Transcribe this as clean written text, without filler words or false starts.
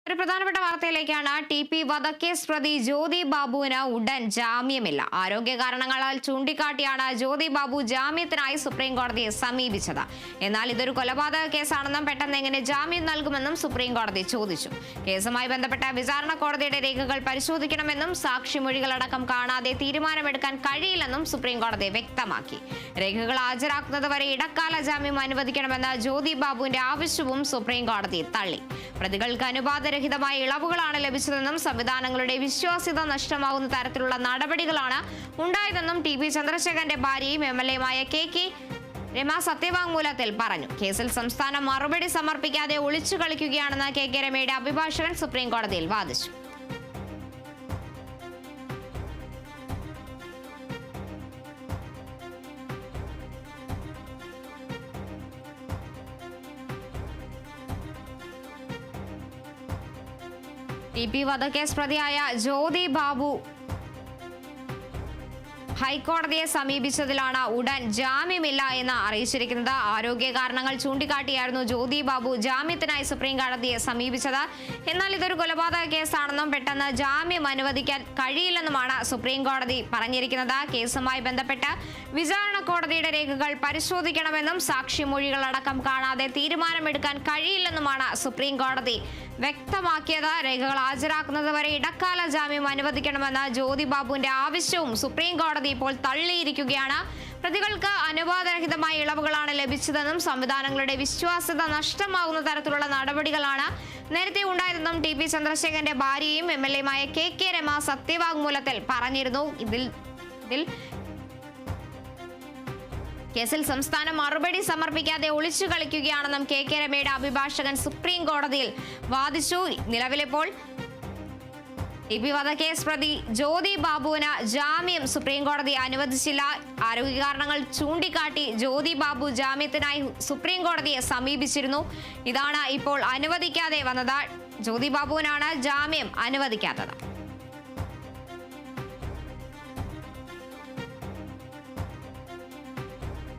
ഒരു പ്രധാനപ്പെട്ട വാർത്തയിലേക്കാണ്. TP വധക്കേസ് പ്രതി ജ്യോതി ബാബുവിന് ഉടൻ ജാമ്യമില്ല. ആരോഗ്യ കാരണങ്ങളാൽ ചൂണ്ടിക്കാട്ടിയാണ് ജ്യോതി ബാബു ജാമ്യത്തിനായി സുപ്രീം കോടതിയെ സമീപിച്ചത്. എന്നാൽ ഇതൊരു കൊലപാതക കേസാണെന്നും പെട്ടെന്ന് എങ്ങനെ ജാമ്യം നൽകുമെന്നും സുപ്രീം കോടതി ചോദിച്ചു. കേസുമായി ബന്ധപ്പെട്ട വിചാരണ കോടതിയുടെ രേഖകൾ പരിശോധിക്കണമെന്നും സാക്ഷിമൊഴികളടക്കം കാണാതെ തീരുമാനമെടുക്കാൻ കഴിയില്ലെന്നും സുപ്രീം കോടതി വ്യക്തമാക്കി. രേഖകൾ ഹാജരാക്കുന്നതുവരെ ഇടക്കാല ജാമ്യം അനുവദിക്കണമെന്ന ജ്യോതി ബാബുവിന്റെ ആവശ്യവും സുപ്രീം കോടതി തള്ളി. പ്രതികൾക്ക് അനുവാദരഹിതമായ ഇളവുകളാണ് ലഭിച്ചതെന്നും സംവിധാനങ്ങളുടെ വിശ്വാസ്യത നഷ്ടമാകുന്ന തരത്തിലുള്ള നടപടികളാണ് ഉണ്ടായതെന്നും TP ചന്ദ്രശേഖരന്റെ ഭാര്യയും MLA-യുമായ KK രമ സത്യവാങ്മൂലത്തിൽ പറഞ്ഞു. കേസിൽ സംസ്ഥാനം മറുപടി സമർപ്പിക്കാതെ ഒളിച്ചു കളിക്കുകയാണെന്ന് KK രമയുടെ അഭിഭാഷകൻ സുപ്രീം കോടതിയിൽ വാദിച്ചു. TP വധക്കേസ് പ്രതിയായ ജ്യോതി ബാബു ഹൈക്കോടതിയെ സമീപിച്ചതിലാണ് ഉടൻ ജാമ്യമില്ല എന്ന് അറിയിച്ചിരിക്കുന്നത്. ആരോഗ്യ കാരണങ്ങൾ ചൂണ്ടിക്കാട്ടിയായിരുന്നു ജ്യോതി ബാബു ജാമ്യത്തിനായി സുപ്രീം കോടതിയെ സമീപിച്ചത്. എന്നാൽ ഇതൊരു കൊലപാതക കേസാണെന്നും പെട്ടെന്ന് ജാമ്യം അനുവദിക്കാൻ കഴിയില്ലെന്നുമാണ് സുപ്രീം കോടതി പറഞ്ഞിരിക്കുന്നത്. കേസുമായി ബന്ധപ്പെട്ട് വിചാരണ കോടതിയുടെ രേഖകൾ പരിശോധിക്കണമെന്നും സാക്ഷിമൊഴികളടക്കം കാണാതെ തീരുമാനമെടുക്കാൻ കഴിയില്ലെന്നുമാണ് സുപ്രീം കോടതി വ്യക്തമാക്കിയത്. രേഖകൾ ഹാജരാക്കുന്നതുവരെ ഇടക്കാല ജാമ്യം അനുവദിക്കണമെന്ന ജ്യോതി ബാബുവിന്റെ ആവശ്യവും സുപ്രീം കോടതി ഇപ്പോൾ തള്ളിയിരിക്കുകയാണ്. പ്രതികൾക്ക് അനുവാദരഹിതമായ ഇളവുകളാണ് ലഭിച്ചതെന്നും സംവിധാനങ്ങളുടെ വിശ്വാസ്യത നഷ്ടമാകുന്ന തരത്തിലുള്ള നടപടികളാണ് നേരത്തെ ഉണ്ടായതെന്നും TP ചന്ദ്രശേഖരന്റെ ഭാര്യയും MLA-യുമായ KK രമ സത്യവാങ്മൂലത്തിൽ പറഞ്ഞിരുന്നു. ഇതിൽ കേസിൽ സംസ്ഥാനം മറുപടി സമർപ്പിക്കാതെ ഒളിച്ചു കളിക്കുകയാണെന്നും KK രമയുടെ അഭിഭാഷകൻ സുപ്രീം കോടതിയിൽ വാദിച്ചു. നിലവിലിപ്പോൾ TP വധക്കേസ് പ്രതി ജ്യോതി ബാബുവിന് ജാമ്യം സുപ്രീം കോടതി അനുവദിച്ചില്ല. ആരോഗ്യ കാരണങ്ങൾ ചൂണ്ടിക്കാട്ടി ജ്യോതി ബാബു ജാമ്യത്തിനായി സുപ്രീം കോടതിയെ സമീപിച്ചിരുന്നു. ഇതാണ് ഇപ്പോൾ അനുവദിക്കാതെ വന്നത്. ജ്യോതി ബാബുവിനാണ് ജാമ്യം അനുവദിക്കാത്തത്.